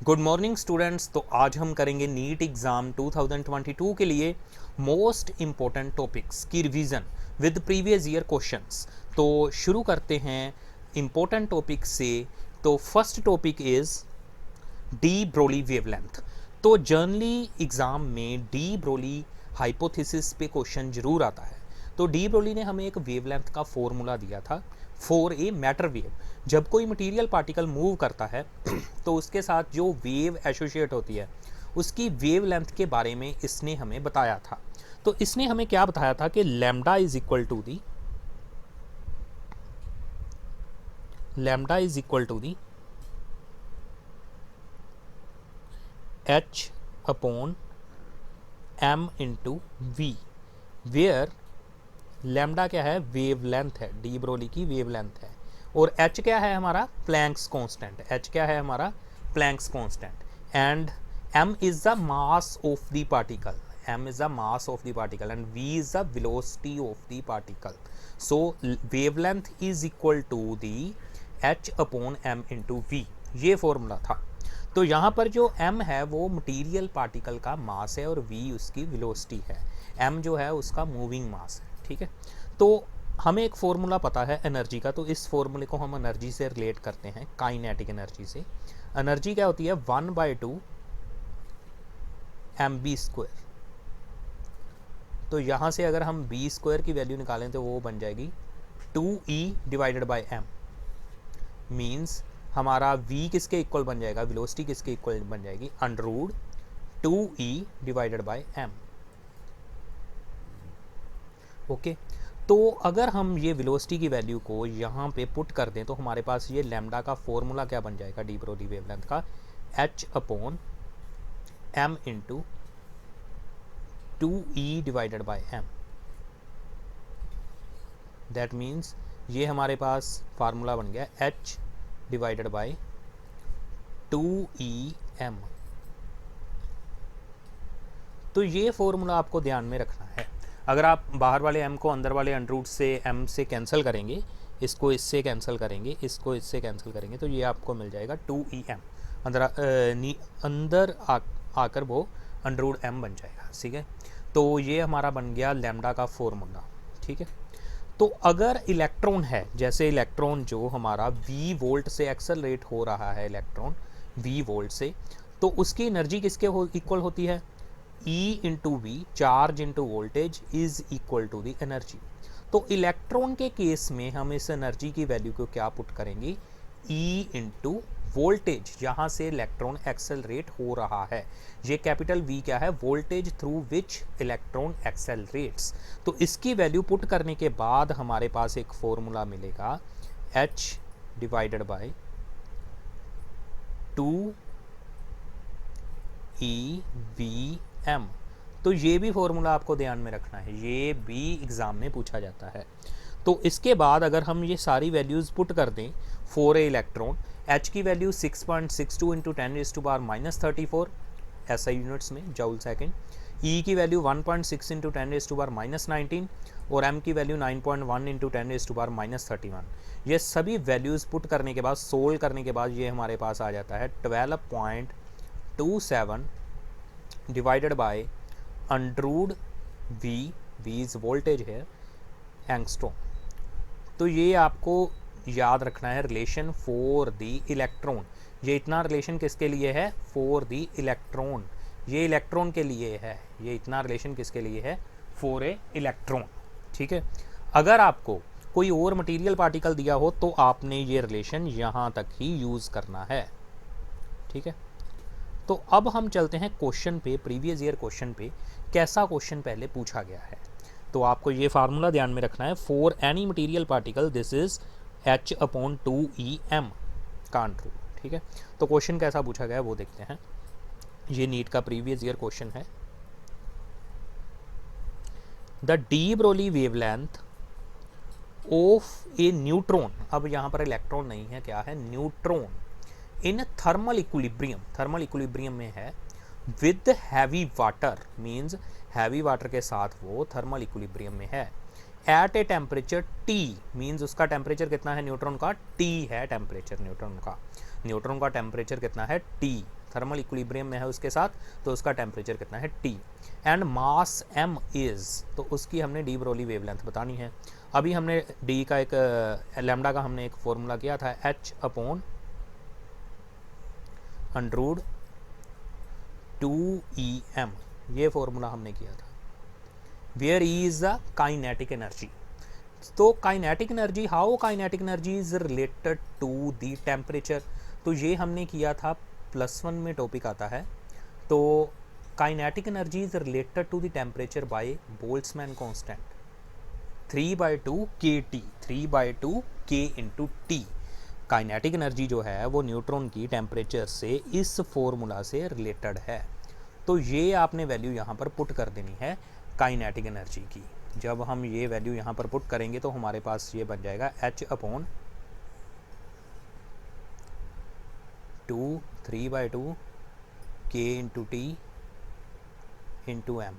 Good morning students. तो आज हम करेंगे नीट एग्ज़ाम 2022 के लिए मोस्ट इम्पोर्टेंट टॉपिक्स की revision with previous year questions. तो शुरू करते हैं इम्पोर्टेंट टॉपिक से। तो first topic is D Broglie wavelength. तो जनरली एग्ज़ाम में डी ब्रोली हाइपोथेसिस पे क्वेश्चन जरूर आता है। तो डी ब्रोली ने हमें एक वेवलेंथ का फॉर्मूला दिया था फॉर ए मैटर वेव। जब कोई मटेरियल पार्टिकल मूव करता है तो उसके साथ जो वेव एसोसिएट होती है उसकी वेवलेंथ के बारे में इसने हमें बताया था। तो इसने हमें क्या बताया था कि lambda is equal to the h upon m into V, where lambda क्या है, वेवलेंथ है, डी ब्रोली की वेवलेंथ है, और h क्या है हमारा, प्लैंक्स कांस्टेंट। h क्या है हमारा, Planck's constant, and m is the mass of the particle, m is the mass of the particle and v is the velocity of the particle. So wavelength is equal to the h upon m into v, ये formula था। तो यहाँ पर जो m है वो material particle का मास है और v उसकी वेलोसिटी है। m जो है उसका मूविंग मास है, ठीक है। तो हमें एक फॉर्मूला पता है एनर्जी का, तो इस फॉर्मूले को हम एनर्जी से रिलेट करते हैं, काइनेटिक एनर्जी से। एनर्जी क्या होती है, 1/2 mv²। तो यहाँ से अगर हम v² की वैल्यू निकालें तो वो बन जाएगी 2e divided by m। Means हमारा v किसके इक्वल बन जाएगा, वेलोसिटी किसके इक्वल बन जाएगी, under root 2e divided by m। Okay, तो अगर हम ये वेलोसिटी की वैल्यू को यहाँ पे पुट कर दें तो हमारे पास ये लैम्डा का फॉर्मूला क्या बन जाएगा, डी ब्रोली वेवलेंथ का, h upon m into 2e divided by m। That means ये हमारे पास फार्मूला बन गया h डिवाइडेड बाई 2em। तो ये फॉर्मूला आपको ध्यान में रखना है। अगर आप बाहर वाले m को अंदर वाले अंडररूट से m से कैंसिल करेंगे, इसको इससे कैंसिल करेंगे, इसको इससे कैंसिल करेंगे, तो ये आपको मिल जाएगा 2em। अंदर आकर वो अंडररूट m बन जाएगा, ठीक है। तो ये हमारा बन गया लैम्डा का फॉर्मूला, ठीक है। तो अगर इलेक्ट्रॉन है, जैसे इलेक्ट्रॉन जो हमारा v वोल्ट से एक्सेलरेट हो रहा है, इलेक्ट्रॉन v वोल्ट से, तो उसकी एनर्जी किसके इक्वल होती है, E into V, charge into voltage is equal to the energy. तो इलेक्ट्रॉन के केस में हम इस एनर्जी की वैल्यू को क्या पुट करेंगे, E इंटू वोल्टेज, यहाँ से इलेक्ट्रॉन एक्सेलरेट हो रहा है। ये कैपिटल V क्या है, voltage through which electron accelerates. तो इसकी वैल्यू पुट करने के बाद हमारे पास एक फॉर्मूला मिलेगा h डिवाइडेड बाई 2eVm। तो ये भी फॉर्मूला आपको ध्यान में रखना है, ये भी एग्ज़ाम में पूछा जाता है। तो इसके बाद अगर हम ये सारी वैल्यूज़ पुट कर दें फॉर ए इलेक्ट्रॉन, h की वैल्यू 6.62 इंटू 10⁻⁻34 SI यूनिट्स में, जूल सेकेंड। E की वैल्यू 1.6 इंटू 10⁻⁻19 और m की वैल्यू 9.1 इंटू 10⁻31। ये सभी वैल्यूज़ पुट करने के बाद, सोल्व करने के बाद ये हमारे पास आ जाता है 12.27 divided by under root v is voltage है, एंगस्ट्रॉम। तो ये आपको याद रखना है रिलेशन फॉर द इलेक्ट्रॉन। ये इतना रिलेशन किसके लिए है, फॉर द इलेक्ट्रॉन, ये इलेक्ट्रॉन के लिए है। ये इतना रिलेशन किसके लिए है, फॉर ए इलेक्ट्रॉन, ठीक है। अगर आपको कोई और मटेरियल पार्टिकल दिया हो तो आपने ये रिलेशन यहाँ तक ही यूज़ करना है, ठीक है। तो अब हम चलते हैं क्वेश्चन पे, प्रीवियस ईयर क्वेश्चन पे कैसा क्वेश्चन पहले पूछा गया है। तो आपको ये फार्मूला ध्यान में रखना है, for any material particle this is h upon 2em can't rule, ठीक है। तो क्वेश्चन कैसा पूछा गया है वो देखते हैं। ये नीट का प्रीवियस ईयर क्वेश्चन है। The de Broglie wavelength of a neutron, अब यहाँ पर इलेक्ट्रॉन नहीं है, क्या है, neutron, in thermal equilibrium, thermal equilibrium में है, with heavy water, means heavy water के साथ वो थर्मल इक्विलिब्रियम में है, at a temperature T, means उसका टेम्परेचर कितना है न्यूट्रॉन का, T है टेम्परेचर न्यूट्रॉन का, न्यूट्रॉन का टेम्परेचर कितना है T, थर्मल इक्विलिब्रियम में है उसके साथ, तो उसका टेम्परेचर कितना है T। And mass m is, तो उसकी हमने डी ब्रोली वेवलेंथ बतानी है। अभी हमने डी का एक लैम्डा का हमने एक फॉर्मूला किया था h/√2em, ये फॉर्मूला हमने किया था। Where is the kinetic energy, तो kinetic energy, how kinetic energy is related to the temperature, तो ये हमने किया था +1 में टॉपिक आता है। तो kinetic energy is related to the temperature by Boltzmann constant 3/2 kT, 3/2 K into T. Kinetic energy जो है वो न्यूट्रॉन की टेम्परेचर से इस फॉर्मूला से रिलेटेड है। तो ये आपने वैल्यू यहाँ पर पुट कर देनी है काइनेटिक एनर्जी की। जब हम ये वैल्यू यहाँ पर पुट करेंगे तो हमारे पास ये बन जाएगा h/2 3/2 K into T into M,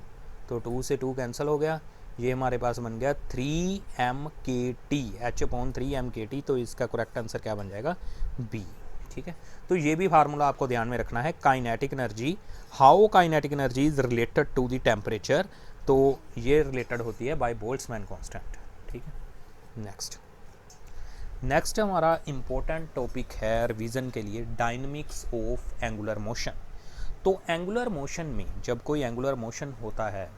तो 2 से 2 कैंसिल हो गया, ये हमारे पास बन गया 3mkt, h/3mkt। तो इसका करेक्ट आंसर क्या बन जाएगा बी। ठीक है, तो ये भी फार्मूला आपको ध्यान में रखना है, kinetic energy, how kinetic energy is related to the temperature, तो ये रिलेटेड होती है बाय बोल्ट्जमैन कांस्टेंट। ठीक है, नेक्स्ट हमारा इम्पोर्टेंट टॉपिक है रिवीजन के लिए, डायनेमिक्स ऑफ एंगुलर मोशन। तो एंगुलर मोशन में जब कोई एंगुलर मोशन होता है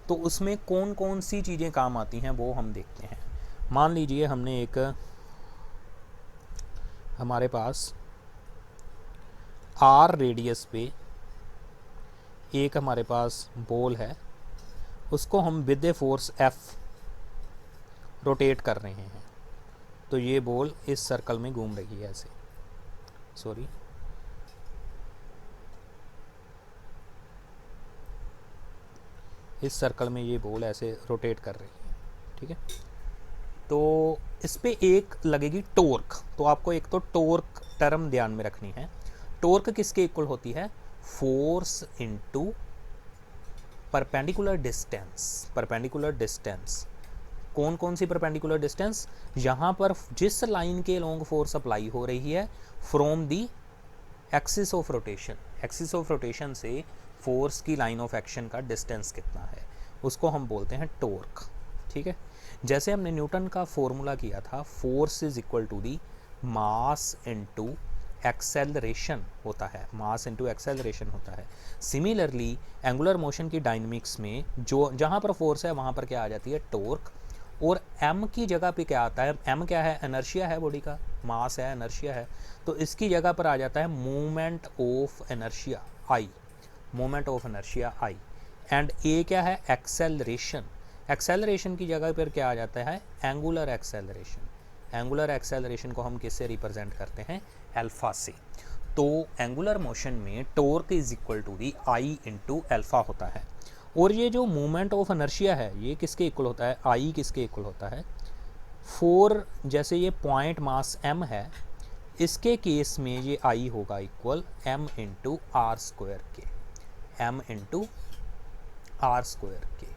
तो उसमें कौन कौन सी चीज़ें काम आती हैं वो हम देखते हैं। मान लीजिए हमने एक, हमारे पास r रेडियस पे एक हमारे पास बॉल है, उसको हम with a force F rotate कर रहे हैं, तो ये बॉल इस सर्कल में घूम रही है ऐसे, सॉरी इस सर्कल में ये बॉल ऐसे रोटेट कर रही है। ठीक है, तो इस पे एक लगेगी टॉर्क, तो आपको एक तो टॉर्क टर्म ध्यान में रखनी है। टॉर्क किसके इक्वल होती है, force into perpendicular distance. Perpendicular distance, कौन कौन सी परपेंडिकुलर डिस्टेंस, यहाँ पर जिस लाइन के लॉन्ग फोर्स अप्लाई हो रही है from the axis of rotation, axis of rotation से फोर्स की लाइन ऑफ एक्शन का डिस्टेंस कितना है, उसको हम बोलते हैं टॉर्क। ठीक है, जैसे हमने न्यूटन का फॉर्मूला किया था, force is equal to the mass into acceleration होता है, मास इनटू एक्सेलरेशन होता है। सिमिलरली एंगुलर मोशन की डायनेमिक्स में जो जहाँ पर फोर्स है वहाँ पर क्या आ जाती है टॉर्क, और m की जगह पे क्या आता है, m क्या है, इनर्शिया है बॉडी का, मास है इनर्शिया है, तो इसकी जगह पर आ जाता है moment of inertia I, moment of inertia I। And a क्या है, एक्सेलरेशन, एक्सेलरेशन की जगह पर क्या आ जाता है, एंगुलर एक्सेलरेशन। एंगुलर एक्सेलरेशन को हम किससे रिप्रेजेंट करते हैं, अल्फा से। तो एंगुलर मोशन में torque is equal to the I into alpha होता है। और ये जो मोमेंट ऑफ इनर्शिया है ये किसके इक्वल होता है, I किसके इक्वल होता है, 4, जैसे ये पॉइंट मास m है, इसके केस में ये I होगा equal m into R square के, m इंटू आर स्क्वायर के,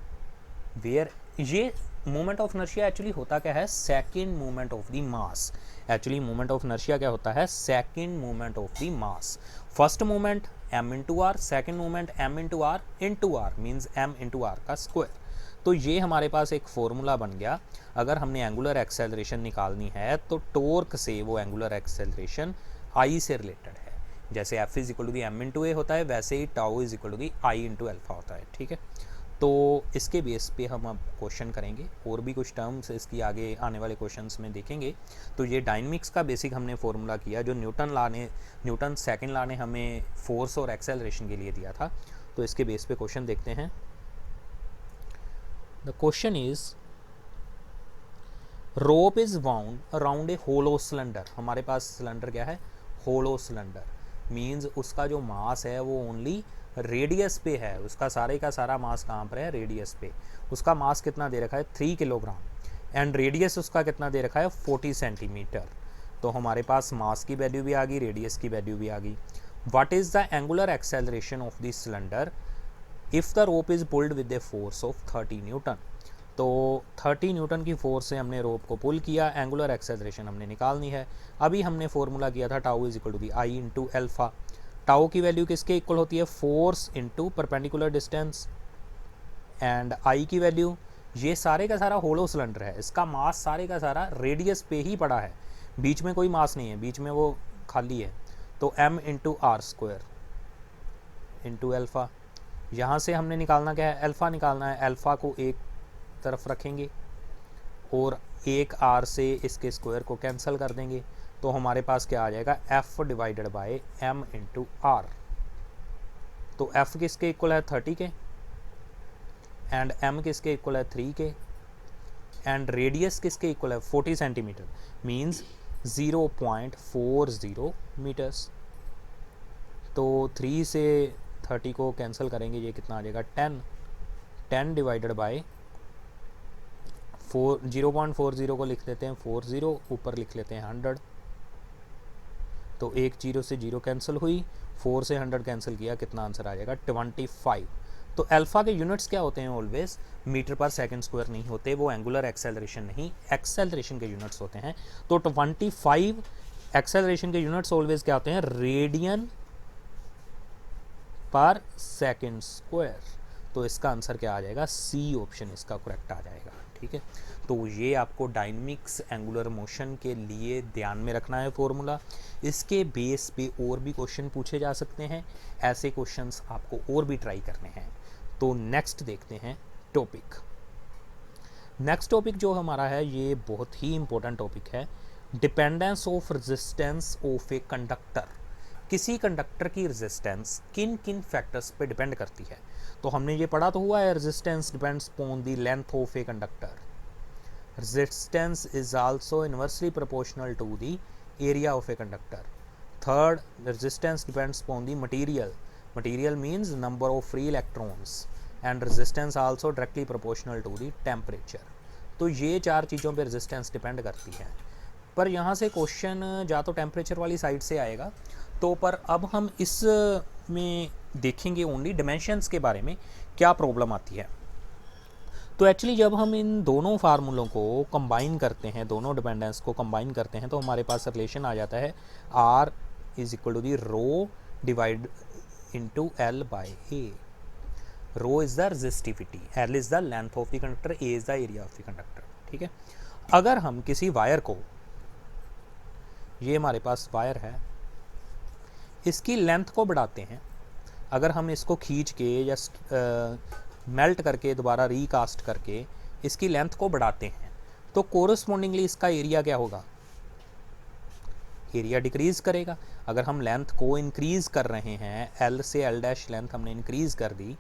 वेयर ये मोमेंट ऑफ इनर्शिया एक्चुअली होता क्या है, second moment of the mass. Actually moment of inertia क्या होता है, second moment of the mass. First moment m into R, second moment m into R means m into R का square. तो ये हमारे पास एक फॉर्मूला बन गया। अगर हमने एंगुलर एक्सेलरेशन निकालनी है तो टॉर्क से वो एंगुलर एक्सेलरेशन I से रिलेटेड है। जैसे F is equal to the m into a होता है, वैसे ही tau is equal to the I into alpha होता है। ठीक है, तो इसके बेस पे हम अब क्वेश्चन करेंगे, और भी कुछ टर्म्स इसकी आगे आने वाले क्वेश्चंस में देखेंगे। तो ये डायनेमिक्स का बेसिक हमने फॉर्मूला किया जो न्यूटन सेकंड लॉ ने हमें फोर्स और एक्सेलरेशन के लिए दिया था। तो इसके बेस पे क्वेश्चन देखते हैं। The question is rope is wound around a hollow cylinder. हमारे पास सिलेंडर क्या है, होलो सिलेंडर, मीन्स उसका जो मास है वो ओनली रेडियस पे है, उसका सारे का सारा मास कहाँ पर है, रेडियस पे। उसका मास कितना दे रखा है, 3 किलोग्राम, एंड रेडियस उसका कितना दे रखा है, 40 सेंटीमीटर। तो हमारे पास मास की वैल्यू भी आ गई, रेडियस की वैल्यू भी आ गई। What is the angular acceleration of this cylinder if the rope is pulled with a force of 30 Newton. तो 30 न्यूटन की फोर्स से हमने रोप को पुल किया, एंगुलर एक्सेलरेशन हमने निकालनी है। अभी हमने फॉर्मूला किया था tau is equal to the I into alpha. Tau की वैल्यू किसके इक्वल होती है, force into perpendicular distance, and I की वैल्यू, ये सारे का सारा होलो सिलेंडर है, इसका मास सारे का सारा रेडियस पे ही पड़ा है, बीच में कोई मास नहीं है, बीच में वो खाली है, तो m into R square into alpha. यहाँ से हमने निकालना क्या है, अल्फ़ा निकालना है, अल्फ़ा को एक तरफ रखेंगे और एक आर से इसके स्क्वायर को कैंसिल कर देंगे, तो हमारे पास क्या आ जाएगा, f divided by m into R. तो f किसके इक्वल है 30 के, एंड m किसके इक्वल है 3 के, एंड रेडियस किसके इक्वल है 40 सेंटीमीटर, मीन्स 0.40 मीटर्स। तो 3 से 30 को कैंसिल करेंगे, ये कितना आ जाएगा 10 डिवाइडेड बाय 0.40 को लिख लेते हैं 40, ऊपर लिख लेते हैं 100, तो एक 0 से 0 कैंसिल हुई, 4 से 100 कैंसिल किया, कितना आंसर आ जाएगा 25। तो अल्फ़ा के यूनिट्स क्या होते हैं, ऑलवेज मीटर पर सेकंड स्क्वायर नहीं होते, वो एंगुलर एक्सेलरेशन नहीं, एक्सेलरेशन के यूनिट्स होते हैं। तो 25 एक्सेलरेशन के यूनिट्स ऑलवेज क्या होते हैं, रेडियन पर सेकंड स्क्वायर। तो इसका आंसर क्या आ जाएगा, सी ऑप्शन इसका करेक्ट आ जाएगा। ठीक है, तो ये आपको डायनेमिक्स एंगुलर मोशन के लिए ध्यान में रखना है फॉर्मूला। इसके बेस पे और भी क्वेश्चन पूछे जा सकते हैं, ऐसे क्वेश्चंस आपको और भी ट्राई करने हैं। तो नेक्स्ट देखते हैं टॉपिक। नेक्स्ट टॉपिक जो हमारा है ये बहुत ही इंपॉर्टेंट टॉपिक है, dependence of resistance of a conductor. किसी कंडक्टर की रेजिस्टेंस किन किन फैक्टर्स पे डिपेंड करती है। तो हमने ये पढ़ा तो हुआ है, resistance depends upon the length of a conductor, resistance is also inversely proportional to the area of a conductor. Third, resistance depends upon the material, material means number of free electrons, and resistance also directly proportional to the temperature. तो ये चार चीज़ों पे resistance depend करती है। पर यहाँ से क्वेश्चन या तो टेम्परेचर वाली साइड से आएगा, तो पर अब हम इस में देखेंगे ओनली डिमेंशंस के बारे में क्या प्रॉब्लम आती है। तो एक्चुअली जब हम इन दोनों फार्मूलों को कंबाइन करते हैं, दोनों डिपेंडेंस को कंबाइन करते हैं, तो हमारे पास रिलेशन आ जाता है R is equal to the rho divide into L by A। Rho is the resistivity, L is the length of the conductor, A is the area of the conductor. ठीक है, अगर हम किसी वायर को, ये हमारे पास वायर है, इसकी लेंथ को बढ़ाते हैं, अगर हम इसको खींच के या मेल्ट करके दोबारा रीकास्ट करके इसकी लेंथ को बढ़ाते हैं, तो कोरस्पॉन्डिंगली इसका एरिया क्या होगा, एरिया डिक्रीज करेगा। अगर हम लेंथ को इंक्रीज कर रहे हैं, L से L डैश लेंथ हमने इंक्रीज कर दी,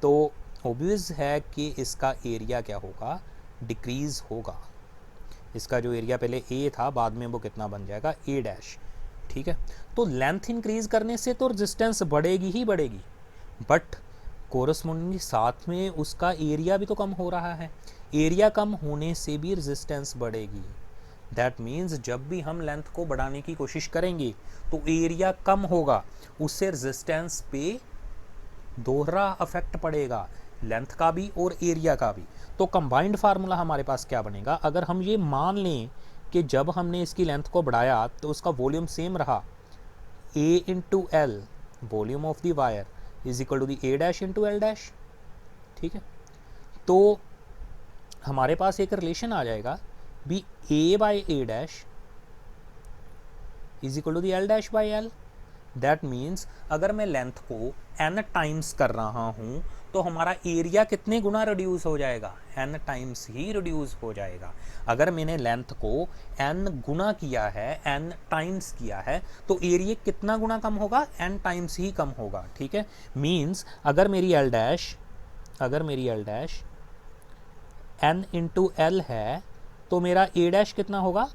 तो ऑब्वियस है कि इसका एरिया क्या होगा, डिक्रीज होगा। इसका जो एरिया पहले A था, बाद में वो कितना बन जाएगा A डैश। ठीक है, तो लेंथ इंक्रीज करने से तो रेजिस्टेंस बढ़ेगी ही बढ़ेगी, बट कोरस्पॉन्डिंगली साथ में उसका एरिया भी तो कम हो रहा है, एरिया कम होने से भी रेजिस्टेंस बढ़ेगी। दैट मीन्स जब भी हम लेंथ को बढ़ाने की कोशिश करेंगे तो एरिया कम होगा, उससे रेजिस्टेंस पे दोहरा अफेक्ट पड़ेगा, लेंथ का भी और एरिया का भी। तो कंबाइंड फार्मूला हमारे पास क्या बनेगा, अगर हम ये मान लें कि जब हमने इसकी लेंथ को बढ़ाया तो उसका वॉल्यूम सेम रहा, A into L volume of the wire is equal to the A dash into L dash. ठीक है, तो हमारे पास एक रिलेशन आ जाएगा भी A by A dash is equal to the L dash by L. That means अगर मैं length को n टाइम्स कर रहा हूँ तो हमारा एरिया कितने गुना रिड्यूस हो जाएगा, n टाइम्स ही रिड्यूस हो जाएगा। अगर मैंने लेंथ को n गुना किया है, n टाइम्स किया है, तो एरिया कितना गुना कम होगा, n टाइम्स ही कम होगा। ठीक है, मीन्स अगर मेरी L dash n into L है, तो मेरा A डैश कितना होगा,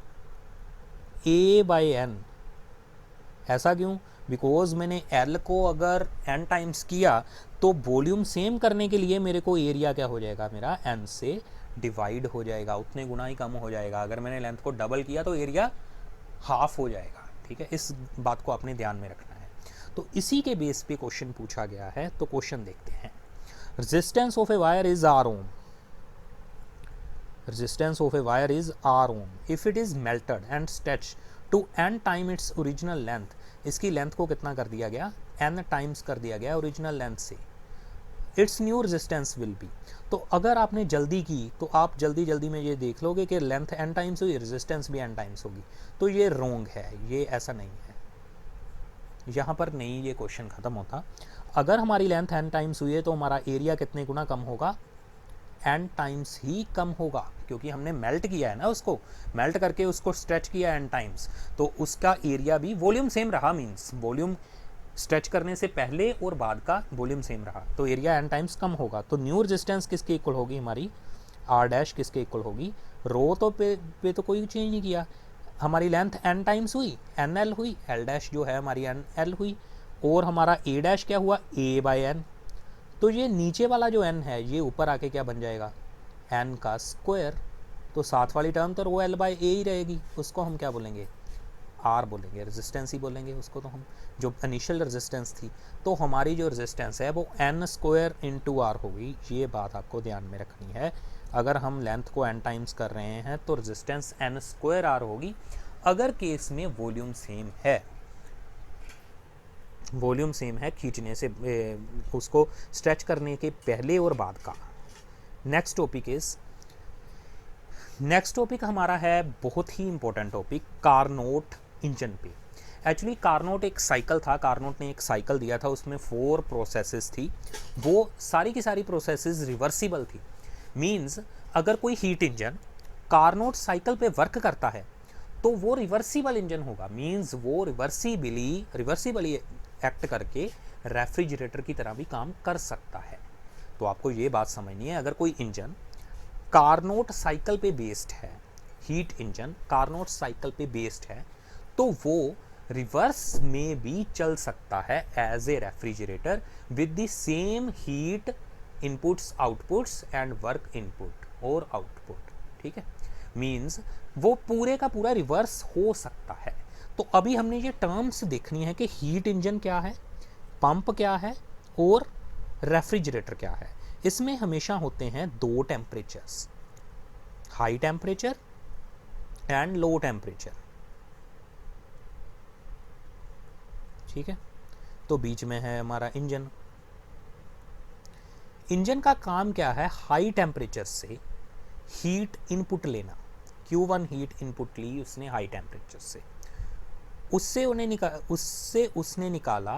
A बाई n। ऐसा क्यों, बिकॉज मैंने L को अगर n टाइम्स किया तो वॉल्यूम सेम करने के लिए मेरे को एरिया क्या हो जाएगा, मेरा n से डिवाइड हो जाएगा, उतने गुना ही कम हो जाएगा। अगर मैंने लेंथ को डबल किया तो एरिया हाफ हो जाएगा। ठीक है, इस बात को आपने ध्यान में रखना है। तो इसी के बेस पे क्वेश्चन पूछा गया है, तो क्वेश्चन देखते हैं। Resistance of a wire is R ohm, resistance of a wire is R ohm if it is melted and stretched to n time its original length. इसकी लेंथ को कितना कर दिया गया, n टाइम्स कर दिया गया ओरिजिनल लेंथ से, it's new resistance will be. तो अगर आपने जल्दी की तो आप जल्दी जल्दी में ये देख लोगे कि लेंथ n टाइम्स हुई, रेजिस्टेंस भी n टाइम्स होगी। तो ये रॉन्ग है, ये ऐसा नहीं है, यहाँ पर नहीं ये क्वेश्चन ख़त्म होता। अगर हमारी लेंथ n टाइम्स हुई है तो हमारा एरिया कितने गुना कम होगा, n टाइम्स ही कम होगा, क्योंकि हमने मेल्ट किया है ना, उसको मेल्ट करके उसको स्ट्रेच किया n टाइम्स, तो उसका एरिया भी वॉल्यूम सेम रहा, मीन्स वॉल्यूम स्ट्रेच करने से पहले और बाद का वॉल्यूम सेम रहा, तो एरिया n टाइम्स कम होगा। तो न्यू रेजिस्टेंस किसके इक्वल होगी हमारी, r डैश किसके इक्वल होगी, रो तो पे तो कोई चेंज नहीं किया, हमारी लेंथ n टाइम्स हुई, nl हुई, l डैश जो है हमारी nl हुई, और हमारा a डैश क्या हुआ, a बाई n। तो ये नीचे वाला जो n है ये ऊपर आके क्या बन जाएगा, n का स्क्वायर। तो साथ वाली टर्म तो रो l बाई a ही रहेगी, उसको हम क्या बोलेंगे, r बोलेंगे, रेजिस्टेंस ही बोलेंगे उसको, तो हम जो इनिशियल रेजिस्टेंस थी, तो हमारी जो रेजिस्टेंस है वो n स्क्वायर इंटू r होगी। ये बात आपको ध्यान में रखनी है, अगर हम लेंथ को n टाइम्स कर रहे हैं तो रेजिस्टेंस n स्क्वायर r होगी। अगर केस में वॉल्यूम सेम है, वॉल्यूम सेम है खींचने से उसको स्ट्रेच करने के पहले और बाद का। नेक्स्ट टॉपिक हमारा है बहुत ही इंपॉर्टेंट टॉपिक, कार्नोट इंजन पे। एक्चुअली कार्नोट एक साइकिल था, कार्नोट ने एक साइकिल दिया था, उसमें 4 प्रोसेसेस थी, वो सारी की सारी प्रोसेसेस रिवर्सिबल थी। मींस अगर कोई हीट इंजन कार्नोट साइकिल पे वर्क करता है तो वो रिवर्सिबल इंजन होगा, मींस वो रिवर्सिबली एक्ट करके रेफ्रिजरेटर की तरह भी काम कर सकता है। तो आपको ये बात समझनी है, अगर कोई इंजन कार्नोट साइकिल पे बेस्ड है, हीट इंजन कार्नोट साइकिल पे बेस्ड है, तो वो रिवर्स में भी चल सकता है as a refrigerator with the same heat inputs outputs and work input और आउटपुट। ठीक है, मींस वो पूरे का पूरा रिवर्स हो सकता है। तो अभी हमने ये टर्म्स देखनी है कि हीट इंजन क्या है, पंप क्या है और रेफ्रिजरेटर क्या है। इसमें हमेशा होते हैं 2 temperatures, high temperature and low temperature. ठीक है, तो बीच में है हमारा इंजन। इंजन का काम क्या है, हाई टेम्परेचर से हीट इनपुट लेना। Q1 हीट इनपुट ली उसने हाई टेम्परेचर से, उससे उसने निकाला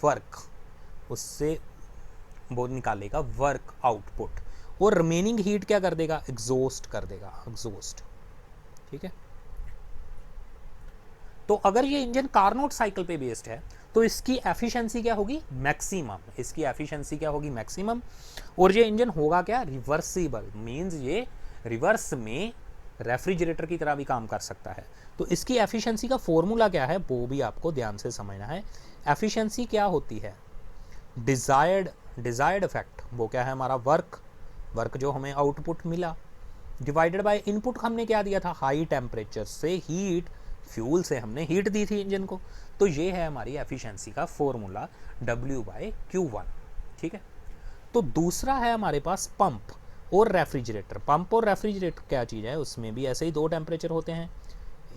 वर्क, उससे वो निकालेगा वर्क आउटपुट, और रिमेनिंग हीट क्या कर देगा, एग्जॉस्ट कर देगा, एग्जॉस्ट। ठीक है, तो अगर ये इंजन कार्नोट साइकिल पे बेस्ड है तो इसकी एफिशिएंसी क्या होगी, मैक्सिमम, इसकी एफिशिएंसी क्या होगी, मैक्सिमम। और ये इंजन होगा क्या, रिवर्सिबल, मींस ये रिवर्स में रेफ्रिजरेटर की तरह भी काम कर सकता है। तो इसकी एफिशिएंसी का फॉर्मूला क्या है वो भी आपको ध्यान से समझना है। एफिशिएंसी क्या होती है, डिजायर्ड इफेक्ट, वो क्या है हमारा वर्क जो हमें आउटपुट मिला, डिवाइडेड बाय इनपुट हमने क्या दिया था, हाई टेम्परेचर से हीट, फ्यूल से हमने हीट दी थी इंजन को। तो ये है हमारी एफिशिएंसी का फॉर्मूला W/Q1। ठीक है, तो दूसरा है हमारे पास पंप और रेफ्रिजरेटर। पंप और रेफ्रिजरेटर क्या चीज़ है, उसमें भी ऐसे ही 2 टेम्परेचर होते हैं,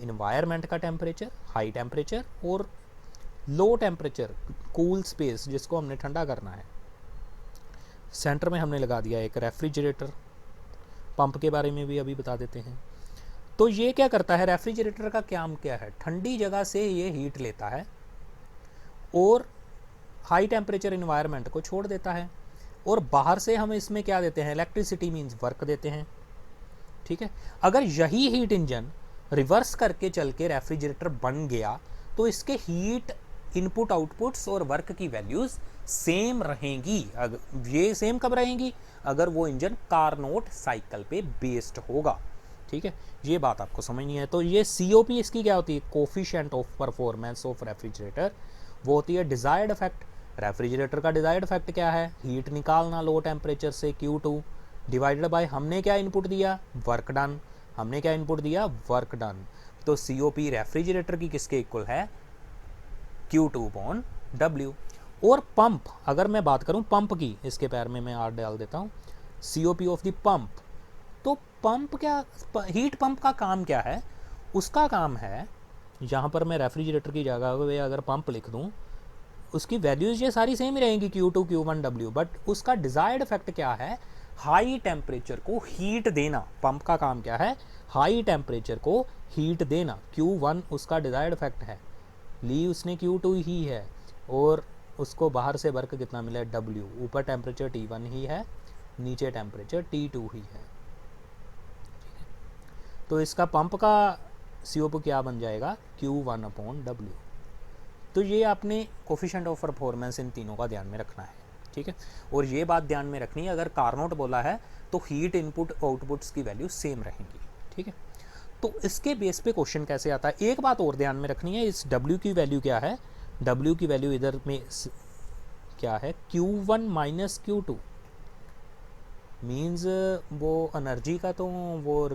इन्वायरमेंट का टेम्परेचर हाई टेम्परेचर और लो टेम्परेचर कूल स्पेस जिसको हमने ठंडा करना है। सेंटर में हमने लगा दिया एक रेफ्रिजरेटर। पंप के बारे में भी अभी बता देते हैं। तो ये क्या करता है, रेफ्रिजरेटर का काम क्या है, ठंडी जगह से ये हीट लेता है और हाई टेम्परेचर इन्वायरमेंट को छोड़ देता है, और बाहर से हम इसमें क्या देते हैं, इलेक्ट्रिसिटी मींस वर्क देते हैं। ठीक है, अगर यही हीट इंजन रिवर्स करके चल के रेफ्रिजरेटर बन गया तो इसके हीट इनपुट आउटपुट्स और वर्क की वैल्यूज सेम रहेंगी। ये सेम कब रहेंगी, अगर वो इंजन कार्नोट साइकिल पे बेस्ड होगा। ठीक है, ये बात आपको समझनी है। तो ये COP इसकी क्या होती है, coefficient of performance of refrigerator, वो होती है डिजायर्ड इफेक्ट। रेफ्रिजरेटर का डिजायर्ड इफेक्ट क्या है, हीट निकालना लो टेम्परेचर से Q2 डिवाइडेड बाय हमने क्या इनपुट दिया, वर्क डन, हमने क्या इनपुट दिया, वर्क डन। तो COP रेफ्रिजरेटर की किसके इक्वल है, Q2/W। और पंप, अगर मैं बात करूं पंप की, इसके पैर में मैं R डाल देता हूं, COP ऑफ द पंप। तो पंप क्या, हीट पंप का काम क्या है, उसका काम है, यहाँ पर मैं रेफ्रिजरेटर की जगह पे अगर पंप लिख दूँ, उसकी वैल्यूज़ ये सारी सेम ही रहेंगी Q2 Q1 W, बट उसका डिज़ायर्ड इफेक्ट क्या है, हाई टेम्परेचर को हीट देना। पंप का काम क्या है, हाई टेम्परेचर को हीट देना। Q1 उसका डिज़ायर्ड इफेक्ट है, ली उसने Q2 ही है, और उसको बाहर से वर्क कितना मिला है W। ऊपर टेम्परेचर T1 ही है, नीचे टेम्परेचर T2 ही है। तो इसका पंप का COP क्या बन जाएगा, Q1/W। तो ये आपने कोफिशिएंट ऑफ परफॉर्मेंस इन तीनों का ध्यान में रखना है, ठीक है। और ये बात ध्यान में रखनी है, अगर कार्नोट बोला है तो हीट इनपुट आउटपुट्स की वैल्यू सेम रहेंगी, ठीक है। तो इसके बेस पे क्वेश्चन कैसे आता है, एक बात और ध्यान में रखनी है, इस W की वैल्यू क्या है, W की वैल्यू इधर में क्या है, Q1 - Q2 मीन्स वो एनर्जी का, तो वो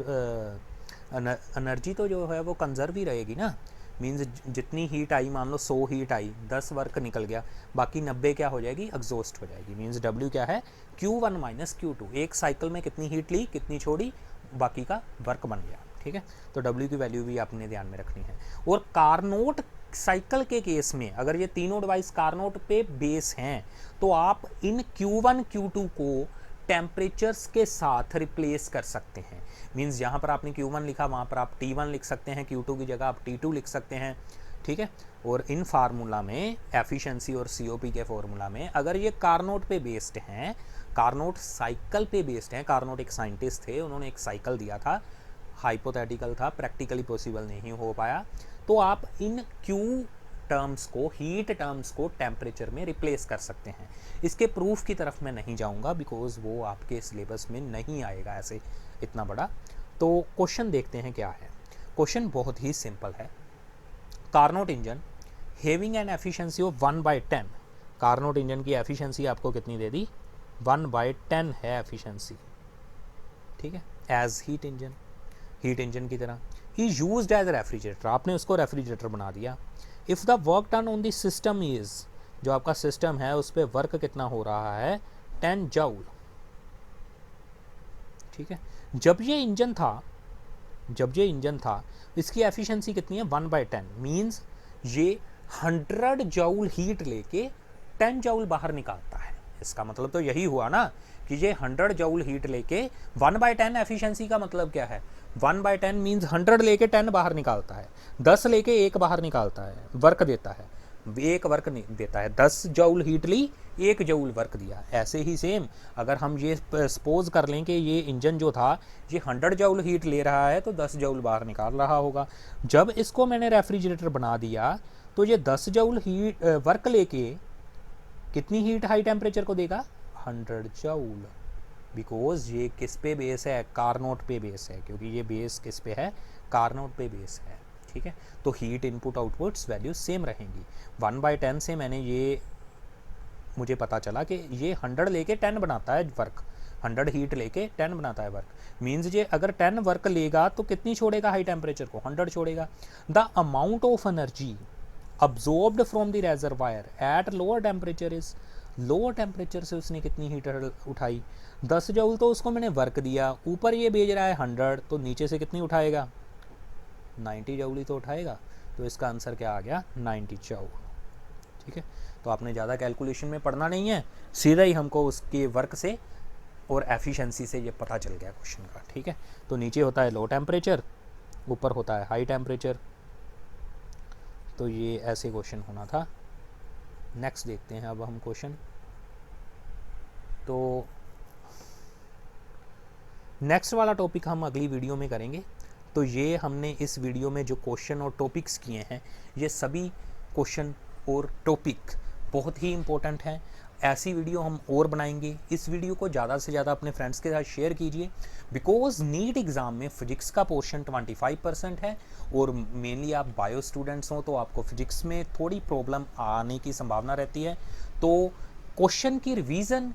एनर्जी तो जो है वो कंजर्व ही रहेगी ना। मीन्स जितनी हीट आई, मान लो 100 हीट आई, 10 वर्क निकल गया, बाकी 90 क्या हो जाएगी, एग्जॉस्ट हो जाएगी। मीन्स W क्या है, Q1 - Q2। एक साइकिल में कितनी हीट ली, कितनी छोड़ी, बाकी का वर्क बन गया, ठीक है। तो W की वैल्यू भी आपने ध्यान में रखनी है। और कार्नोट साइकिल के केस में अगर ये तीनों डिवाइस कार्नोट पे बेस हैं, तो आप इन Q1 Q2 को टेम्परेचर्स के साथ रिप्लेस कर सकते हैं। मीन्स जहाँ पर आपने Q1 लिखा वहाँ पर आप T1 लिख सकते हैं, Q2 की जगह आप T2 लिख सकते हैं, ठीक है। और इन फार्मूला में एफिशिएंसी और COP के फार्मूला में अगर ये कार्नोट पे बेस्ड हैं, कार्नोट साइकिल पे बेस्ड हैं, कार्नोट एक साइंटिस्ट थे, उन्होंने एक साइकिल दिया था, हाइपोथेटिकल था, प्रैक्टिकली पॉसिबल नहीं हो पाया, तो आप इन Q टर्म्स को, हीट टर्म्स को टेम्परेचर में रिप्लेस कर सकते हैं। इसके प्रूफ की तरफ मैं नहीं जाऊंगा बिकॉज वो आपके सिलेबस में नहीं आएगा ऐसे इतना बड़ा। तो क्वेश्चन देखते हैं क्या है। क्वेश्चन बहुत ही सिंपल है। Carnot engine having an efficiency of 1/10, Carnot engine की एफिशिएंसी आपको कितनी दे दी, 1/10 है एफिशिएंसी, ठीक है, एज हीट इंजन की तरह। ही यूज्ड एज रेफ्रिजरेटर, आपने उसको रेफ्रिजरेटर बना दिया। If the work done on the system is, जो आपका सिस्टम है उस पर वर्क कितना हो रहा है, 10 जूल, ठीक है। जब ये इंजन था इसकी एफिशिएंसी कितनी है, 1/10। मीन्स ये 100 जूल हीट लेके 10 जूल बाहर निकालता है। इसका मतलब तो यही हुआ ना कि ये 100 जूल हीट लेके 1/10 एफिशिएंसी का मतलब क्या है, 1/10 मीन्स 100 लेके 10 बाहर निकालता है, 10 लेके 1 बाहर निकालता है, वर्क देता है, एक वर्क नहीं देता है। 10 जूल हीट ली, 1 जूल वर्क दिया। ऐसे ही सेम अगर हम ये सपोज कर लें कि ये इंजन जो था ये 100 जूल हीट ले रहा है तो 10 जूल बाहर निकाल रहा होगा। जब इसको मैंने रेफ्रिजरेटर बना दिया तो ये 10 जूल हीट वर्क लेके कितनी हीट हाई टेम्परेचर को देगा, 100 जूल। बिकॉज ये किस पे बेस है, कार्नोट पे बेस है, क्योंकि ये बेस किस पे है, कार्नोट पे बेस है, ठीक है। तो heat input outputs value same रहेंगी। 1/10 से मैंने ये मुझे पता चला कि ये 100 लेके 10 बनाता है वर्क, 100 हीट लेके 10 बनाता है वर्क। मीन्स ये अगर 10 वर्क लेगा तो कितनी छोड़ेगा हाई टेम्परेचर को, 100 छोड़ेगा। The amount of energy absorbed from the reservoir at lower temperature is, lower temperature से उसने कितनी हीट उठाई, 10 जूल तो उसको मैंने वर्क दिया, ऊपर ये भेज रहा है 100, तो नीचे से कितनी उठाएगा, 90 जूल ही तो उठाएगा। तो इसका आंसर क्या आ गया, 90 जूल, ठीक है। तो आपने ज़्यादा कैलकुलेशन में पढ़ना नहीं है, सीधा ही हमको उसके वर्क से और एफिशिएंसी से ये पता चल गया क्वेश्चन का, ठीक है। तो नीचे होता है लो टेम्परेचर, ऊपर होता है हाई टेम्परेचर। तो ये ऐसे क्वेश्चन होना था। नेक्स्ट देखते हैं अब हम क्वेश्चन। तो नेक्स्ट वाला टॉपिक हम अगली वीडियो में करेंगे। तो ये हमने इस वीडियो में जो क्वेश्चन और टॉपिक्स किए हैं, ये सभी क्वेश्चन और टॉपिक बहुत ही इम्पोर्टेंट हैं। ऐसी वीडियो हम और बनाएंगे। इस वीडियो को ज़्यादा से ज़्यादा अपने फ्रेंड्स के साथ शेयर कीजिए, बिकॉज नीट एग्ज़ाम में फिजिक्स का पोर्शन 25% है और मेनली आप बायो स्टूडेंट्स हो तो आपको फिजिक्स में थोड़ी प्रॉब्लम आने की संभावना रहती है। तो क्वेश्चन की रिवीजन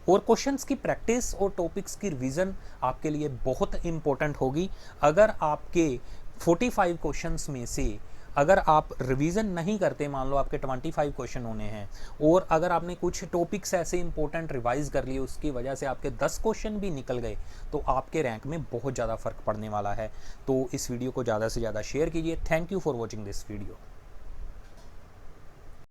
और क्वेश्चंस की प्रैक्टिस और टॉपिक्स की रिवीजन आपके लिए बहुत इंपॉर्टेंट होगी। अगर आपके 45 क्वेश्चंस में से अगर आप रिवीजन नहीं करते, मान लो आपके 25 क्वेश्चन होने हैं और अगर आपने कुछ टॉपिक्स ऐसे इंपॉर्टेंट रिवाइज कर लिए, उसकी वजह से आपके 10 क्वेश्चन भी निकल गए, तो आपके रैंक में बहुत ज़्यादा फर्क पड़ने वाला है। तो इस वीडियो को ज़्यादा से ज़्यादा शेयर कीजिए। Thank you for watching this video.